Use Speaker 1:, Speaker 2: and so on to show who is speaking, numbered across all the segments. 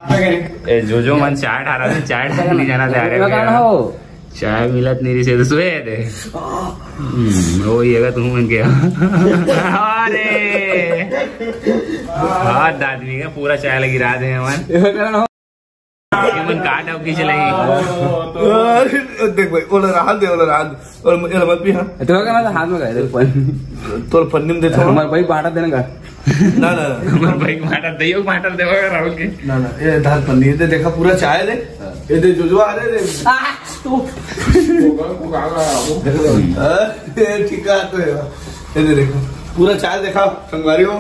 Speaker 1: जो मन चाट आ रहा था, चाट तक नहीं जाना था। चाय मिलत नहीं से तो सोए थे। वो ये तुम मन के अरे हाथ आदमी का पूरा चाय लगी रहा थे मन काट अब की चलेगी।
Speaker 2: देख भाई ओला राहत दे, ओला राहत और ये मत भी। हां तो का हाथ में गए तो पन्नी में देता हमारे भाई बाटा देने का। ना ना
Speaker 1: हमारे भाई बाटा दइयो, बाटा देवा राहुल के।
Speaker 2: ना ना ये धार पन्नी दे, देखा पूरा चाय दे, ये दे जो आ रहे दे तू ठीक है। तो ये देखो पूरा चाय देखा संगवारी हो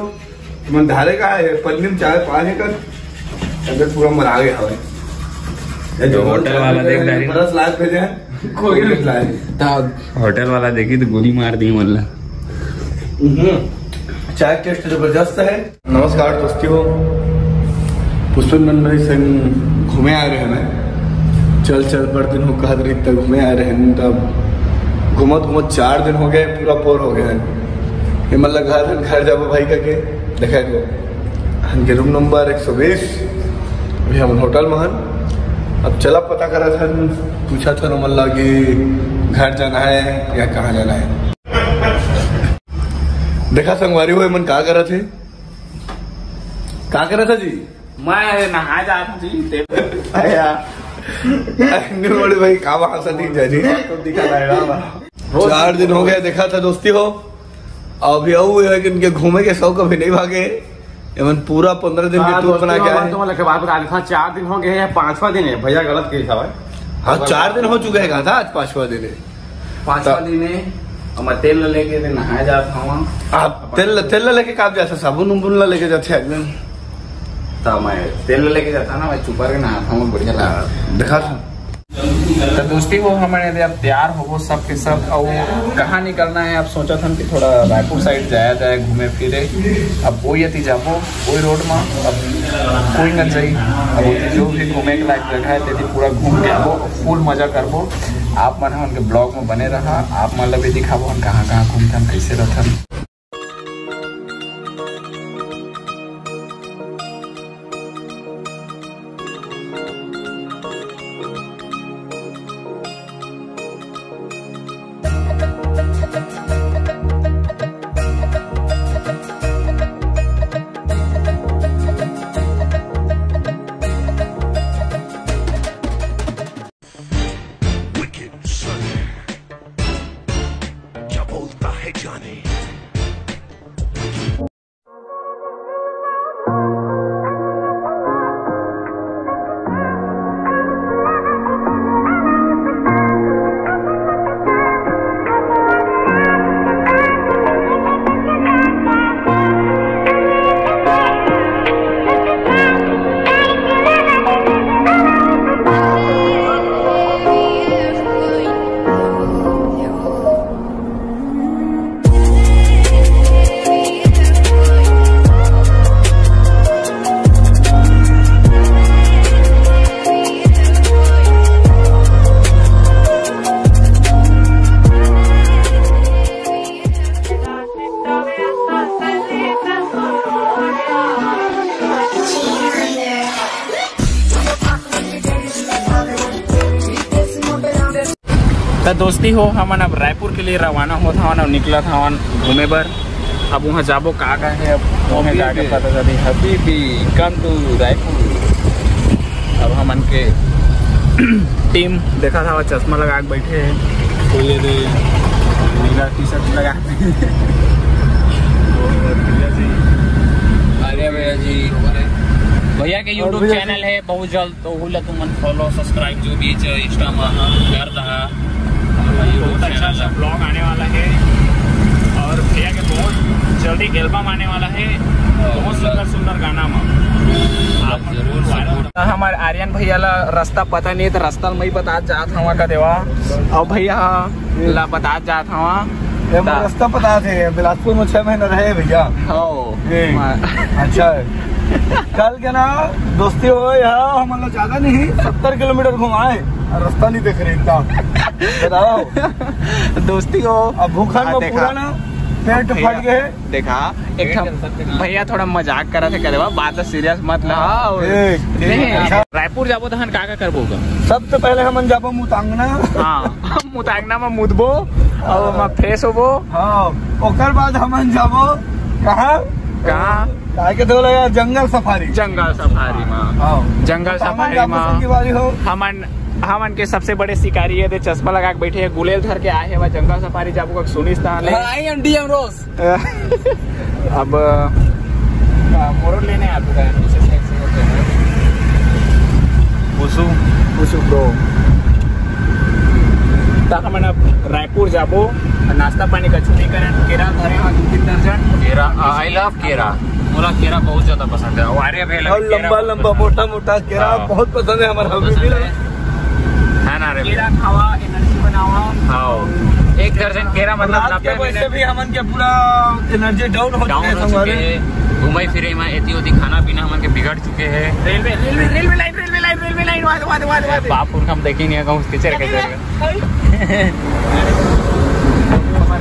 Speaker 2: मन धारे का है, पन्नी में चाय पानी का अगर पूरा मरा गया है।
Speaker 1: होटल वाला देख रही
Speaker 2: बरस लाख भेजे हैं कोई नहीं लाए।
Speaker 1: होटल वाला देखी तो गोली मार दी मतलब।
Speaker 2: चाय टेस्ट जबरदस्त है। नमस्कार दोस्तों, पुष्पन भाई संग घूमे आ रहे हैं। चल चल बड़ दिन हो कहा तक घूमे आ रहे हैं। तब घूमत घूमत 4 दिन हो गए, पूरा बोर हो गए हैं। मतलब घर जाबो भाई का के देखा तो रूम नंबर 120 अभी हम होटल में हन। अब चला पता करा था, पूछा था मल्ला कि घर जाना है या कहाँ जाना है। देखा संगवारी हुए मन क्या करा थे, क्या करा था जी?
Speaker 1: मैं नहा जाता जी।
Speaker 2: बड़े भाई का वहां से नहीं जा जी। 4 दिन हो गए देखा था दोस्ती हो। अभी है कि इनके घूमे के शौक अभी नहीं भागे। एवं पूरा 15 दिन की टूर बना क्या है।
Speaker 1: तो बात बता था 4 दिन हो गए हैं, 5वां दिन है भैया, गलत कही था भाई।
Speaker 2: हाँ 4 दिन हो चुके हैं, कहा था आज 5वां दिन है।
Speaker 1: 5वां दिन है और मैं तेल लेके नहाया जाता हूँ।
Speaker 2: आप तेल लेके कब जाता? साबुन उबुन लेके जाते एकदम।
Speaker 1: तो मैं तेल लेके जाता ना, मैं चुपर के नहाता हूँ, बढ़िया लगा
Speaker 2: देखा था।
Speaker 1: तो दोस्ती वो हमारे अब तैयार हो वो सब के सब। और कहाँ निकलना है आप सोचा था कि थोड़ा रायपुर साइड जाया जाए घूमे फिरे। अब वो यति जाबो वही रोड में, अब कोई न जाई। अब जो भी घूमे के लायक जगह है तेती पूरा घूम के आबो, फुल मजा करबो। आप मन उनके ब्लॉग में बने रहा, आप मतलब भी दिखाबो हम कहाँ कहाँ घूमते हम कैसे रहते। तो दोस्ती हो हम अब रायपुर के लिए रवाना हो था और निकला था घूमे पर। अब वहाँ जाबो का है, अब वहाँ जाके पता चली हबीबी कम टू रायपुर। अब हम के टीम देखा था चश्मा लगा के बैठे हैं, कोई नीला टी-शर्ट लगा अरे भैया जी, भैया के यूट्यूब चैनल है बहुत जल्द, तो वो तुम फॉलो सब्सक्राइब जो भी इंस्टा में कर रहा। बहुत अच्छा ब्लॉग आने वाला है और भैया के बहुत जल्दी एल्बम आने वाला है, बहुत सुंदर सुंदर गाना में आप जरूर। हमारे आर्यन भैया ला रास्ता पता नहीं तो रास्ता में ही बता जात हवा का देवा। और भैया ला बता जात हवा
Speaker 2: रास्ता पता थे, बिलासपुर में 6 महीना रहे भैया। अच्छा कल के ना दोस्ती हो यहाँ हम लोग ज्यादा नहीं 70 किलोमीटर घुमाए, रास्ता नहीं देख रहे इतना। बताओ दोस्ती हो अब भूखन में पूरा ना पेट फट गए
Speaker 1: देखा एक भैया थोड़ा मजाक करा थे कहते बात सीरियस मत ला। रायपुर जाबो तो का करबो?
Speaker 2: सबसे पहले हम जाबो मुतांगना।
Speaker 1: हाँ मुतांगना में मुदबो और फ्रेश होबो।
Speaker 2: हाँ ओकर बाद हम जाबो कहाँ के तो लगा जंगल सफारी।
Speaker 1: जंगल सफारी में जंगल सफारी में हमन के सबसे बड़े शिकारी है चश्मा लगा के बैठे हैं गुलेल धर के आए हैं जंगल सफारी जाबो का सुनिस डीएम रोज। अब मोर लेने आपका पुसु ब्रो तक हमन अब रायपुर जाबो नाश्ता पानी का छुट्टी करें। केरा धरे 2-3 दर्जन केरा। आई लव केरा, मोला केरा बहुत ज्यादा पसंद है। आर्य भेल
Speaker 2: लंबा लंबा मोटा मोटा केरा बहुत पसंद है हमारा
Speaker 1: है ना रे। केरा खावा एनर्जी बनावा। हाँ 1 दर्जन केरा मतलब 90 मिनट भी
Speaker 2: हमन के पूरा एनर्जी डाउन हो चुके हैं।
Speaker 1: घूमे फिरे में एती ओती खाना पीना हमन के बिगड़ चुके हैं। रेलवे लाइन बाप उनका हम देखी नहीं है उसके चेहरे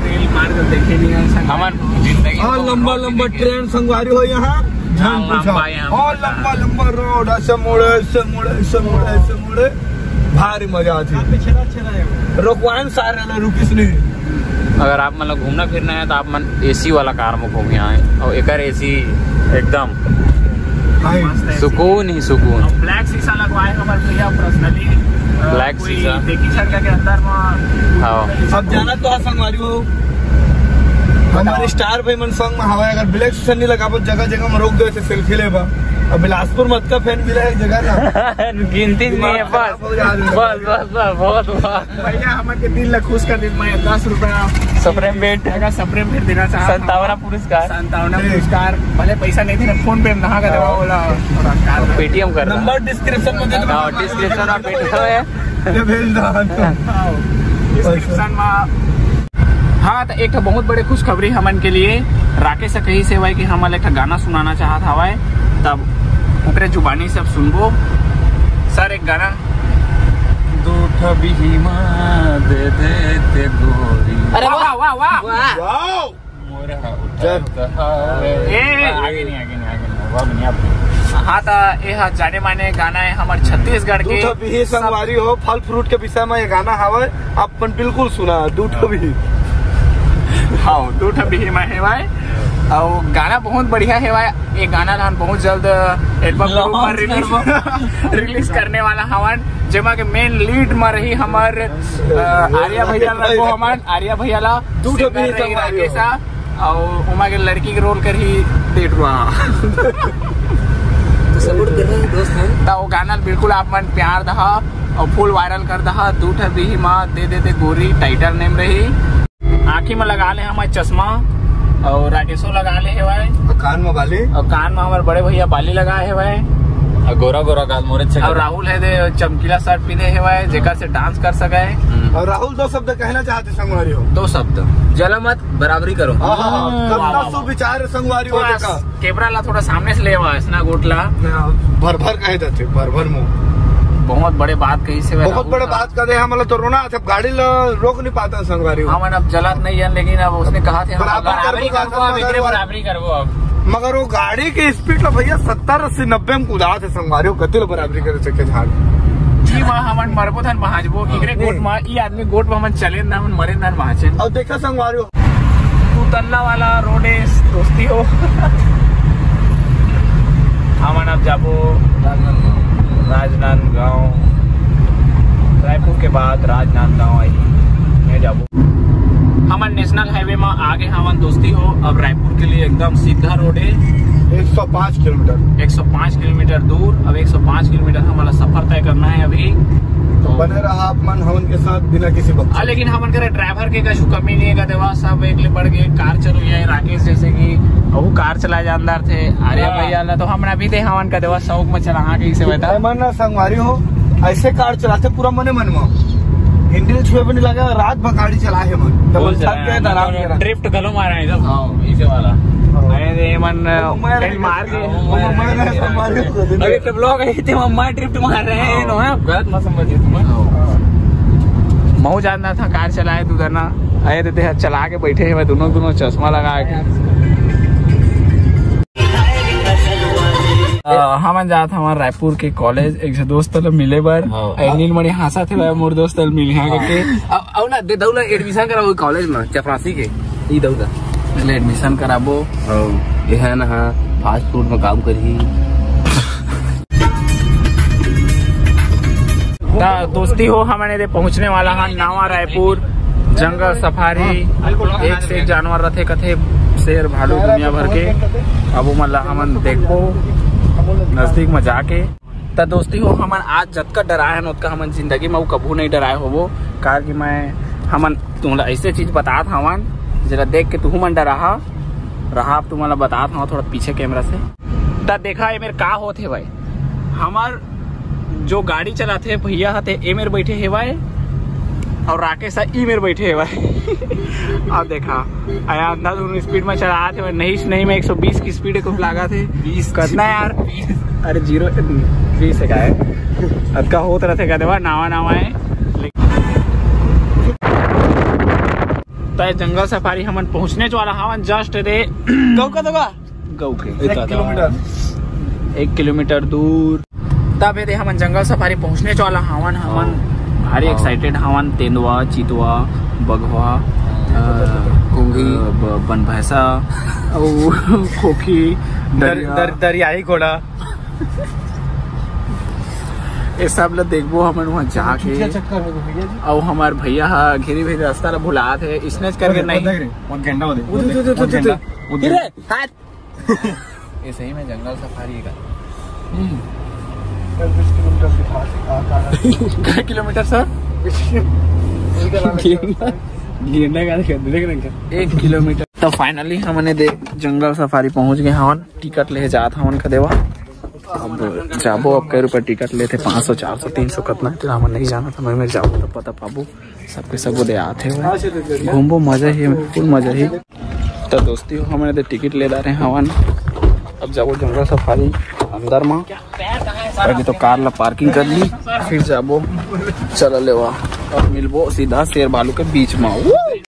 Speaker 1: रेल मार्ग देखे नहीं है हमार जिंदगी।
Speaker 2: लंबा लंबा ट्रेन संगवारी हो यहाँ और लंबा लंबा रोड ऐसे मुड़े भारी मजा आती। रोकवान सारे रुकिस नहीं।
Speaker 1: अगर आप मतलब घूमना फिरना है तो आप मन एसी वाला कार में घूम आए और एक एसी एकदम सुकून ही सुकून। ब्लैक शीशा लगवाए हमारे भैया पर्सनली। ब्लैक शीशा देखी सड़क के अंदर में।
Speaker 2: अब जाना तो संगवारी हो हमारे स्टार भाई मन संग में हवा। अगर ब्लैक शीशा नहीं लगा जगह जगह में रोक दो ऐसे सेल्फी ले बा। अब बिलासपुर मत का फैन मिला है जगह ना
Speaker 1: गिनती नहीं है बस बहुत भैया हमारे दिल खुश कर दी। मैं 10 रुपया सप्रेम भेंट देना चाहता। 57 पुरस्कार भले पैसा नहीं थे फोन पे नहा कर बोला पेटीएम कर
Speaker 2: नंबर डिस्क्रिप्शन में
Speaker 1: डिस्क्रिप्शन में। हाँ तो एक बहुत बड़े खुशखबरी हमन के लिए राकेश कही से हुआ कि हम एक गाना सुनाना चाहत हवा तब ओकरे जुबानी से अब सुनबो। सर एक गाना दूठा बिहिमा दे दे गोरी। अरे वाह वाह वाह वाह मोरा आगे नहीं हाँ तो यह जाने माने गाना है हमारे छत्तीसगढ़ के।
Speaker 2: दूठा बिही संगवारी हो फल फ्रूट के विषय में ये गाना हवा आप बिल्कुल सुना। दूठा बिही
Speaker 1: हाँ दूठा बिही में है भाई और गाना बहुत बढ़िया है भाई। ये गाना हम बहुत जल्द एल्बम पर रिलीज करने वाला हवन जेमा के मेन लीड में रही हमार आर्या भैया को हमार आर्या भैया ला कैसा और उमा के लड़की के रोल कर ही देख रहा तो वो गाना बिल्कुल आप मन प्यार दहा और फुल वायरल कर दहा। दूठा बिही माँ दे दे गोरी टाइटल नेम रही। आँखी में लगा ले हमारे चश्मा और राकेशो लगा ले है भाई।
Speaker 2: कान में बाली
Speaker 1: और कान में हमारे बड़े भैया बाली लगाए है भाई। और गोरा गोरा गाल मोरे और राहुल है दे चमकीला शर्ट पहने है भाई जेकर से डांस कर सके।
Speaker 2: और राहुल 2 शब्द कहना चाहते संगवारी हो।
Speaker 1: 2 शब्द जला मत बराबरी करो।
Speaker 2: विचार संगवारी हो
Speaker 1: कैमरा ला थोड़ा सामने से ले ना गोटला
Speaker 2: भर कहे जाते भर मुँह
Speaker 1: बहुत बड़े बात कही से
Speaker 2: बहुत बड़े बात कर रहे हैं। मतलब तो रोना था गाड़ी रोक नहीं पाता संगवारी।
Speaker 1: हाँ अब जलत नहीं है लेकिन अब उसने कहा था बराबरी करो अब
Speaker 2: मगर वो गाड़ी की स्पीड भैया 70-80-90 में कूदा थे संगवारी कतिल बराबरी करे सके झाड़
Speaker 1: जी वहाँ हमन मरबो थन महाजबो इकरे गोट में ई आदमी गोट में हमन चले ना हमन मरे ना महाचे।
Speaker 2: और देखा संगवारी
Speaker 1: तू तन्ना वाला रोडे दोस्ती हो हमन अब जाबो राजनांदगांव। रायपुर के बाद राजनांदगांव आई मैं जाबो। हमन नेशनल हाईवे में आगे हमन दोस्ती हो। अब रायपुर के लिए एकदम सीधा रोड है
Speaker 2: 105 किलोमीटर
Speaker 1: 105 किलोमीटर दूर। अब 105 किलोमीटर हमारा सफर तय करना है अभी
Speaker 2: तो बने रहा आप मन हमन के साथ बिना किसी वक्त।
Speaker 1: लेकिन हमन करे ड्राइवर के कछु कमी नहीं है देवा सब एक ले बढ़ के कार चलो जाए। राकेश जैसे कि वो कार चलाए जानदार थे आर्या भैया तो हमने भी दे हमन का देवा शौक में चला के बता
Speaker 2: मन संगवारी हो ऐसे कार चलाते पूरा मने मन में इंडियन छुए भी नहीं लगा रात भर गाड़ी चला है मन ड्रिफ्ट गलो मारा है सब इसे वाला मार के ब्लॉग है मम्मा ड्रिफ्ट मार रहे हैं गलत मत समझिए तुम। मऊ जानना था कार चलाए तू करना
Speaker 1: आए देते चला के बैठे हैं दोनों चश्मा लगा के। हम जात हमारे रायपुर के कॉलेज एक दोस्त मिले बर नील मणि हंसा थे मोर दोस्त मिले
Speaker 3: अब ना दे दौला एडमिशन कराबो कॉलेज में चपरासी के ई दौला
Speaker 1: पहले एडमिशन कराबो
Speaker 3: ये है ना फास्ट फूड में काम करी।
Speaker 1: दोस्ती हो हमारे पहुंचने वाला है नावा रायपुर जंगल सफारी। एक से एक जानवर रथे कथे शेर भालू दुनिया भर के। अब मतलब हम देखो नजदीक में जाके तो दोस्ती हो हमन आज जतका डराए हैं उतका हमन जिंदगी में कभू नहीं डराए होबो। कार कि मैं हमन तुम्हारा ऐसे चीज बतात हवन जरा देख के तू मन डरा रहा तुम्हारा बतात हूँ थोड़ा पीछे कैमरा से। तब देखा ये मेरे का होते भाई हमार जो गाड़ी चलाते भैया थे ए मेरे बैठे है भाई और राकेश ई मेरे बैठे है भाई। अब देखा आया अंदर स्पीड में चला थे नहीं मैं 120 की स्पीड को लगा थे 20 करना यार। अरे 0-20 है क्या अदका होत रहे कहते नावा है। तो जंगल सफारी हमन पहुंचने वाला हवन जस्ट रे गौ का गौ के 1 किलोमीटर दूर। तब ये हमन जंगल सफारी पहुंचने वाला हवन हमन भारी एक्साइटेड हवन। तेंदुआ चीतुआ बघवा कुंगी बन भैंसा खोखी
Speaker 2: दरियाई घोड़ा
Speaker 1: ये सब लोग देखबो हमन वहाँ जाके। और हमार भैया घेरी भी रास्ता ला भुला थे स्नेच करके नहीं ये सही में जंगल सफारी का 20 किलोमीटर सर 1 किलोमीटर। तो फाइनली हमने जंगल सफारी पहुंच गए हवन। टिकट ले जात हवन का देवा अब जाबो। अब कई रुपए टिकट लेते 500 400 300 कितना तो हम नहीं जाना था मैं जाबो तो पता पाबो सबके सब दे आते हुए घूमबो मजा ही फुल मजा ही। तो दोस्ती हो हमने टिकट ले रहे हवन। अब जाबो जंगल सफारी अंदर में अभी तो कार ला पार्किंग कर ली फिर जाबो चल ले अब मिलबो सीधा शेर भालू के बीच में।